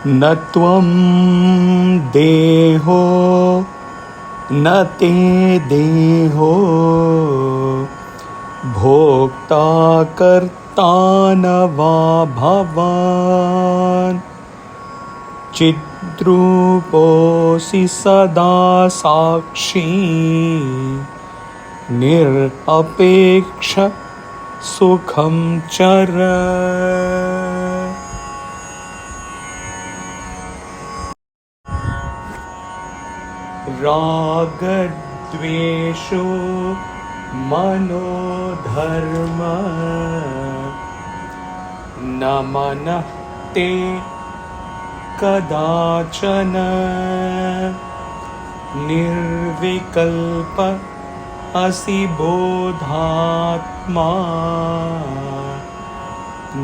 न tvaṃ deho न te deho bhoktā kartā न va bhavān cidrūpo'si sadā sākṣī nirapekṣaḥ sukhaṃ cara. Rāgadveṣau manodharmau na manaste kadācana nirvikalpo'si bodhātmā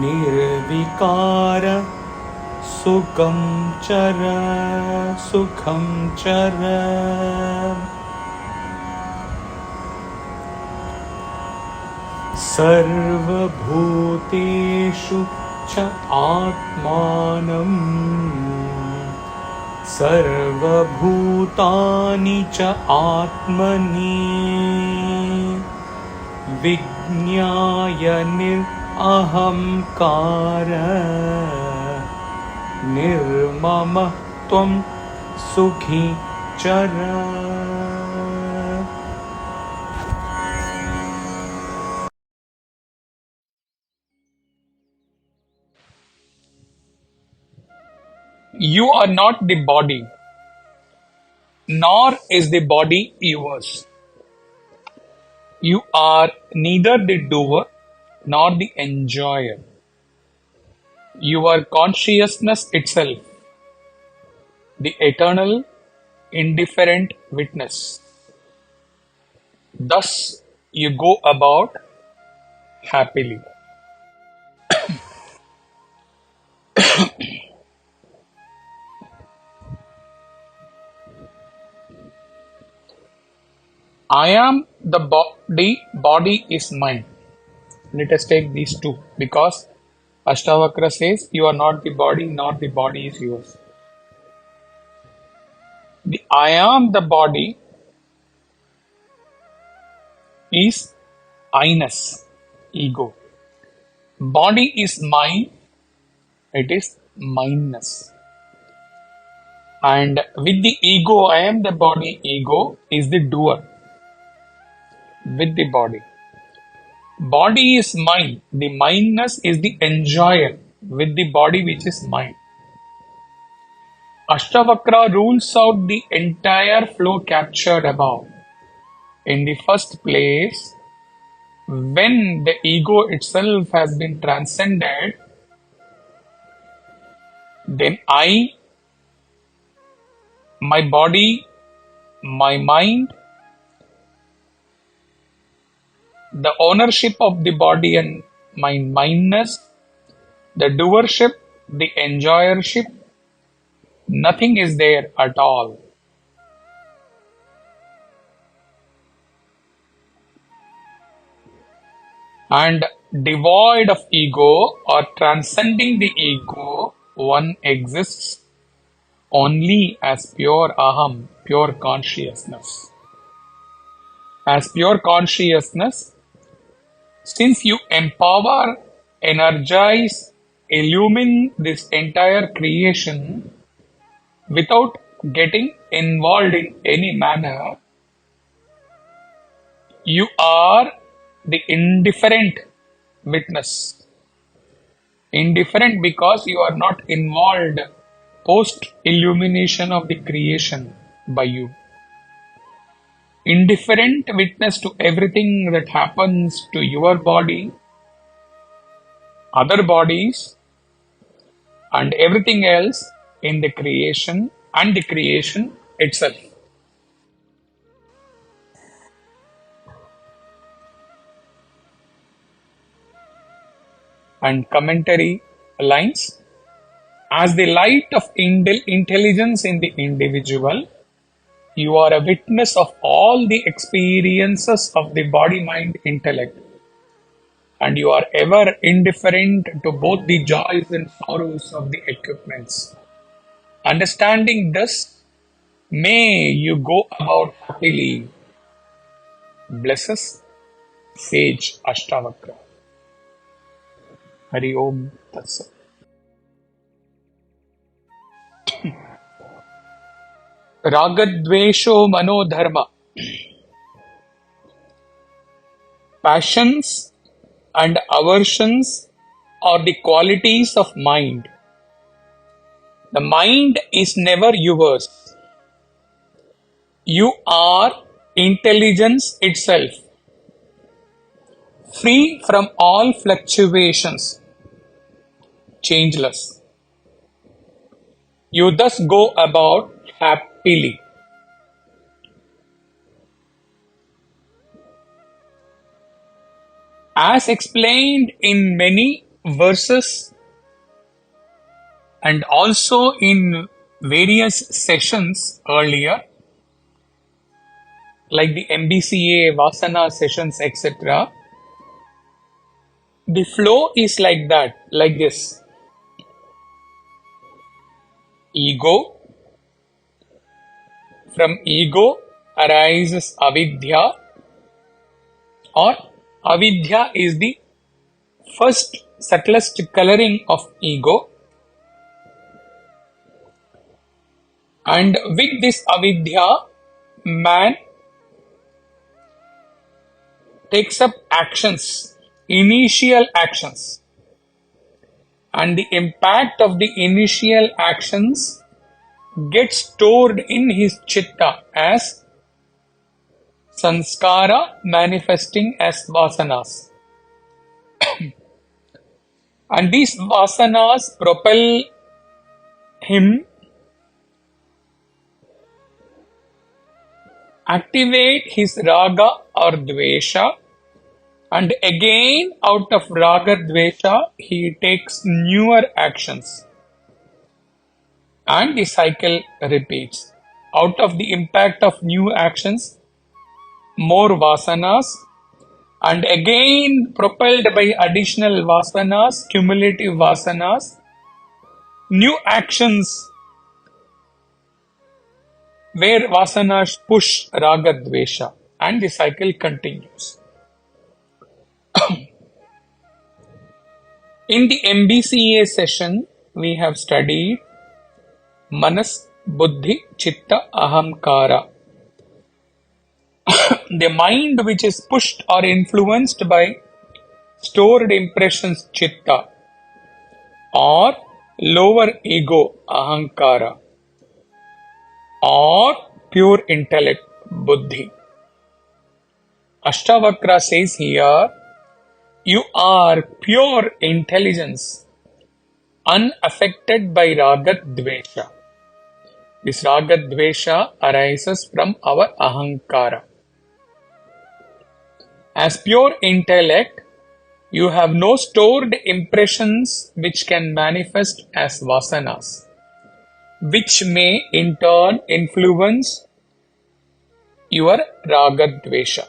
nirvikāraḥ sukhaṃ cara. Sarvabhūteshu ca ātmānam sarvabhūtāni ca ātmani vijñāya nirahamkāra nirmamah tvaṃ sukhi cara. You are not the body, nor is the body yours. You are neither the doer nor the enjoyer. You are consciousness itself, the eternal, indifferent witness. Thus you go about happily. I am the body is mine. Let us take these two, because Ashtavakra says you are not the body, nor the body is yours. The I am the body is I-ness, ego. Body is mine, it is mineness. And with the ego, I am the body, ego is the doer with the body. Body is mine, the mineness is the enjoyer with the body which is mine. Ashtavakra rules out the entire flow captured above. In the first place, when the ego itself has been transcended, then I, my body, my mind, the ownership of the body and my mindness, the doership, the enjoyership, nothing is there at all. And devoid of ego or transcending the ego, one exists only as pure aham, pure consciousness. As pure consciousness, since you empower, energize, illumine this entire creation without getting involved in any manner, you are the indifferent witness. Indifferent because you are not involved post-illumination of the creation by you. Indifferent witness to everything that happens to your body, other bodies, and everything else in the creation and the creation itself. And commentary lines: as the light of intelligence in the individual, you are a witness of all the experiences of the body, mind, intellect, and you are ever indifferent to both the joys and sorrows of the equipments. Understanding this, may you go about happily. Blesses sage Ashtavakra. Hari Om Tat Sat. Rāgadveṣau manodharmau. Passions and aversions are the qualities of mind. The mind is never yours. You are intelligence itself, free from all fluctuations, changeless. You thus go about happily. As explained in many verses and also in various sessions earlier, like the MBCA, Vasana sessions, etc., the flow is like that, like this. Ego. From ego arises avidya, or avidya is the first subtlest coloring of ego. And with this avidya, man takes up actions, initial actions. And the impact of the initial actions gets stored in his chitta as sanskara, manifesting as vasanas. And these vasanas propel him, activate his raga or dvesha, and again out of rāgadveṣau he takes newer actions. And the cycle repeats. Out of the impact of new actions, more vasanas, and again propelled by additional vasanas, cumulative vasanas, new actions where vasanas push rāgadveṣau, and the cycle continues. In the MBCA session, we have studied manas, buddhi, chitta, cara. The mind which is pushed or influenced by stored impressions, chitta, or lower ego, cara, or pure intellect, buddhi. Ashtavakra says here, you are pure intelligence, unaffected by rāgadveṣau. This rāgadveṣau arises from our ahankara. As pure intellect, you have no stored impressions which can manifest as vasanas, which may in turn influence your rāgadveṣau.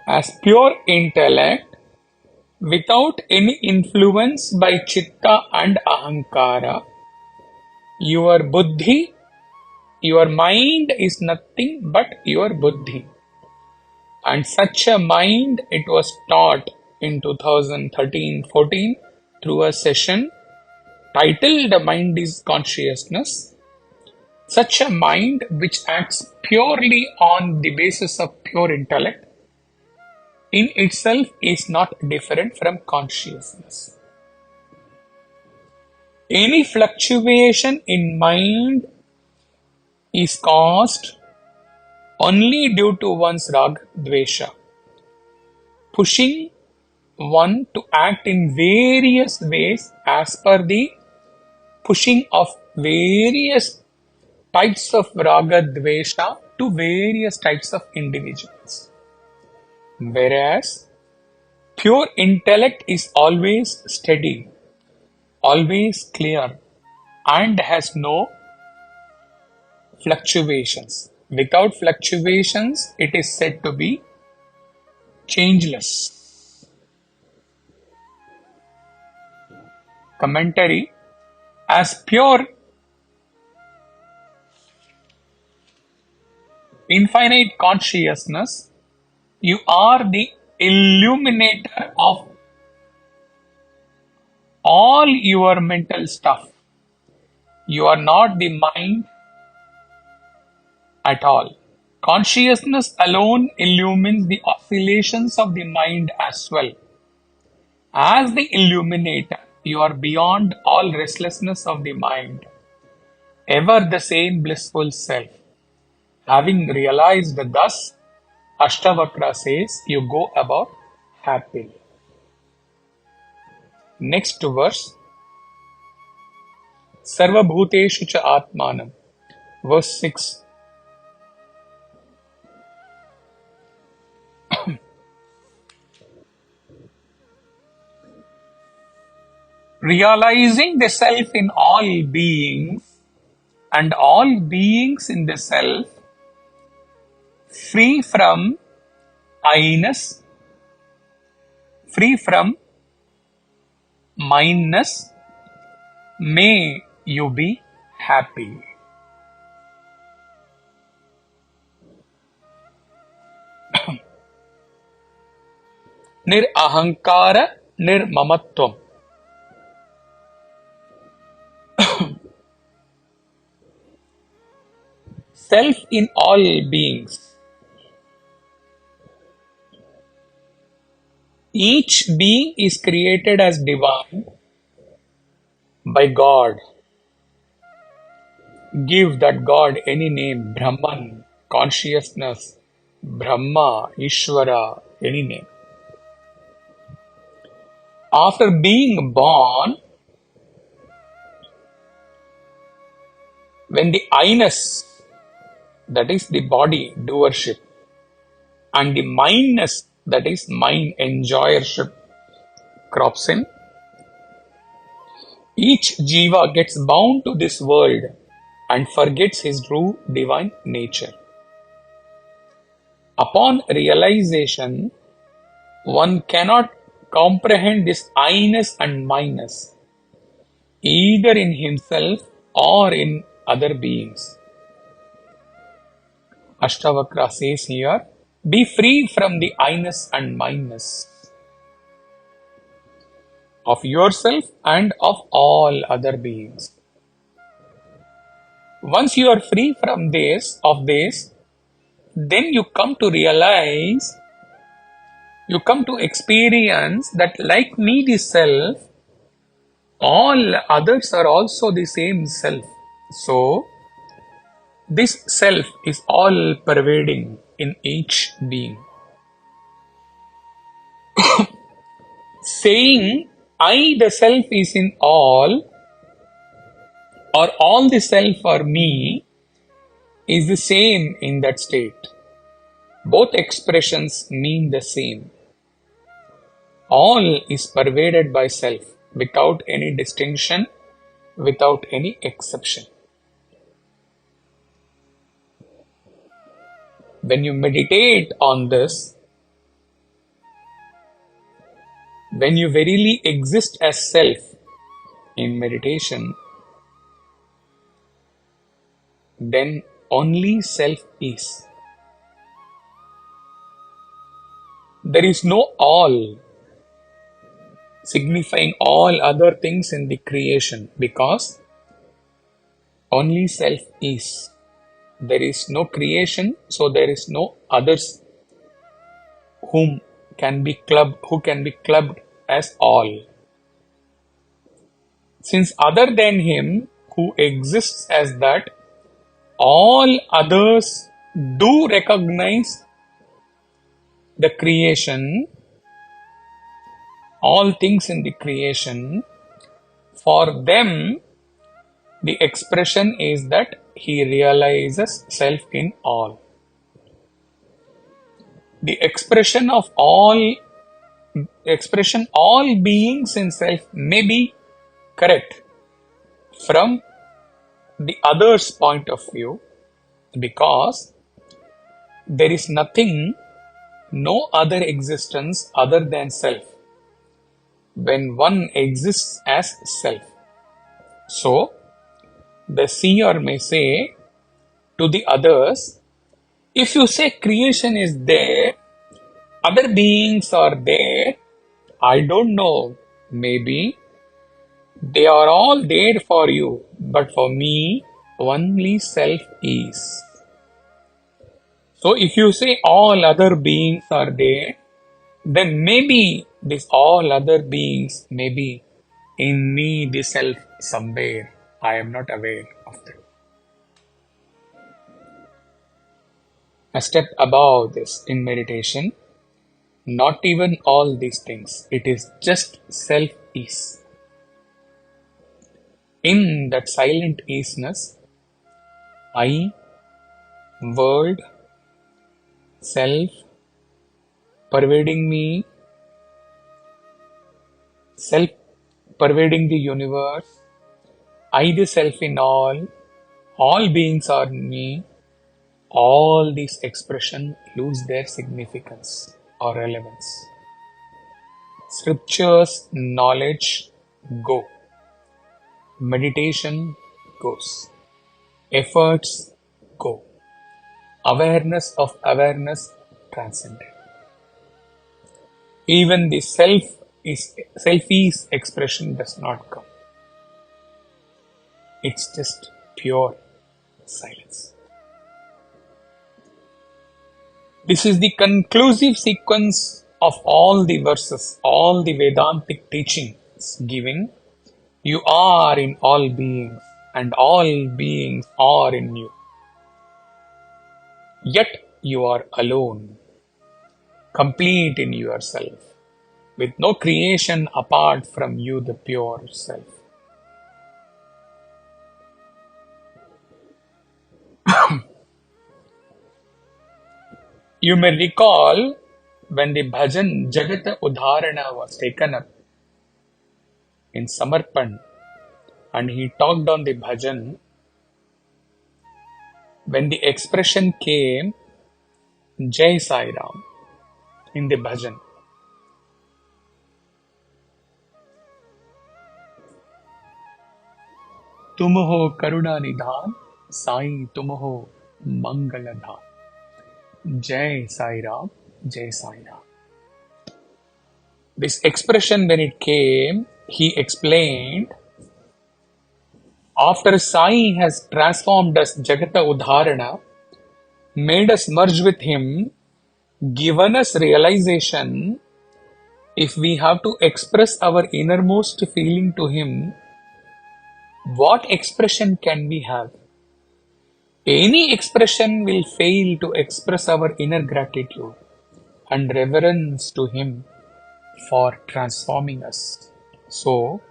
As pure intellect, without any influence by chitta and ahankara, your buddhi, your mind is nothing but your buddhi. And such a mind, it was taught in 2013-14 through a session titled Mind is Consciousness. Such a mind which acts purely on the basis of pure intellect in itself is not different from consciousness. Any fluctuation in mind is caused only due to one's rāgadveṣau, pushing one to act in various ways as per the pushing of various types of rāgadveṣau to various types of individuals. Whereas pure intellect is always steady, always clear, and has no fluctuations. Without fluctuations, it is said to be changeless. Commentary. As pure infinite consciousness, you are the illuminator of all your mental stuff. You are not the mind at all. Consciousness alone illumines the oscillations of the mind as well. As the illuminator, you are beyond all restlessness of the mind, ever the same blissful self. Having realized thus, Ashtavakra says, you go about happily. Next verse, Sarva bhuteshu cha atmanam, verse 6. Realizing the self in all beings and all beings in the self, free from I-ness, free from mindness, may you be happy. Nirahankara nirmamatvam. Self in all beings. Each being is created as divine by God. Give that God any name, Brahman, consciousness, Brahma, Ishvara, any name. After being born, when the I-ness, that is the body doership, and the mindness, that is mind enjoyership, crops in, each jiva gets bound to this world and forgets his true divine nature. Upon realization, one cannot comprehend this I-ness and mindness, either in himself or in other beings. Ashtavakra says here, be free from the I-ness and mindness of yourself and of all other beings. Once you are free from this, then you come to realize, you come to experience that like me, the self, all others are also the same self. So, this self is all pervading in each being. Saying, I the self is in all, or all the self are me, is the same in that state. Both expressions mean the same. All is pervaded by self, without any distinction, without any exception. When you meditate on this, when you verily exist as self in meditation, then only self is. There is no all, signifying all other things in the creation, because only self is. There is no creation, so there is no others who can be clubbed as all. Since other than him who exists as that, all others do recognize the creation, all things in the creation. For them, the expression is that he realizes self in all. The expression all beings in self may be correct from the other's point of view, because there is nothing, no other existence other than self when one exists as self. So, the seer may say to the others, If you say creation is there, other beings are there, I don't know, maybe they are all there for you, but for me, only self is. So if you say all other beings are there, then maybe these all other beings may be in me, the self, somewhere. I am not aware of them. A step above this in meditation, not even all these things. It is just self is. In that silent isness, I, world, self, pervading me, self pervading the universe, I the self in all beings are in me, all these expressions lose their significance or relevance. Scriptures, knowledge go. Meditation goes. Efforts go. Awareness of awareness transcended. Even the self-is expression does not come. It's just pure silence. This is the conclusive sequence of all the verses, all the Vedantic teachings giving. You are in all beings, and all beings are in you. Yet you are alone, complete in yourself, with no creation apart from you, the pure self. You may recall when the bhajan Jagata Udharana was taken up in Samarpan and he talked on the bhajan, when the expression came Jai Sai Ram in the bhajan, तुम हो करुणा निधान साईं तुम हो Mangaldham. Jai Sai Ram, Jai Sai Ram. This expression, when it came, he explained, after Sai has transformed us, Jagata Udharana, made us merge with him, given us realization, if we have to express our innermost feeling to him, what expression can we have? Any expression will fail to express our inner gratitude and reverence to him for transforming us. So,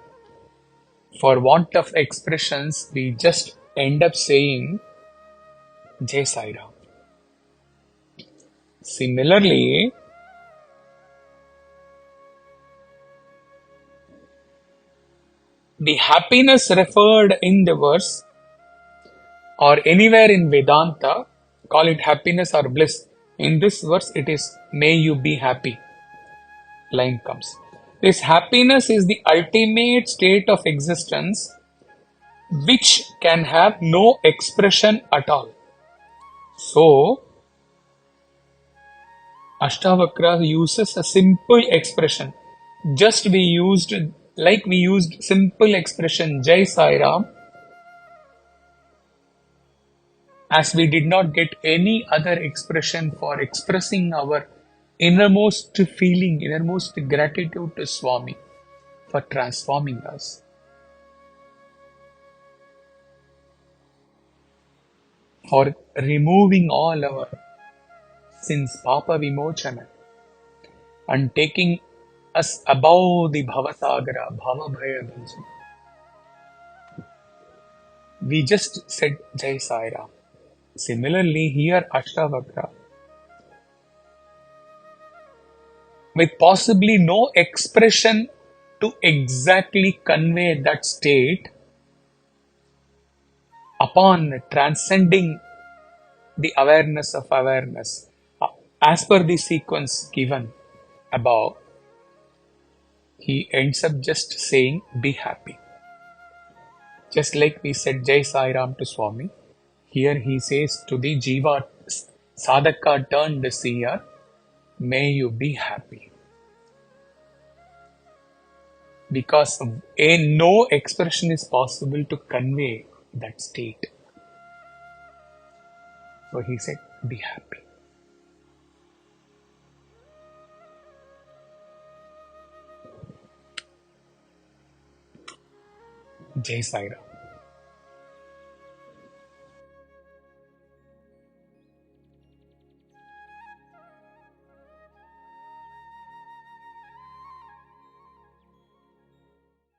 for want of expressions, we just end up saying Jai Sai Ram. Similarly, the happiness referred in the verse or anywhere in Vedanta, call it happiness or bliss. In this verse, it is may you be happy. Line comes. This happiness is the ultimate state of existence which can have no expression at all. So, Ashtavakra uses a simple expression. Just we used simple expression Jai Sai Ram, as we did not get any other expression for expressing our innermost feeling, innermost gratitude to Swami for transforming us. For removing all our sins, Papa Vimochana, and taking us above the Bhavasagra, Bhava Bhaya Bhanjana. We just said Jai Sai Ram. Similarly, here Ashtavakra, with possibly no expression to exactly convey that state, upon transcending the awareness of awareness, as per the sequence given above, he ends up just saying, be happy. Just like we said Jai Sai Ram to Swami, here he says to the Jiva, Sadhaka turned the seer, may you be happy. Because no expression is possible to convey that state. So he said, be happy. Jai Sai Ram.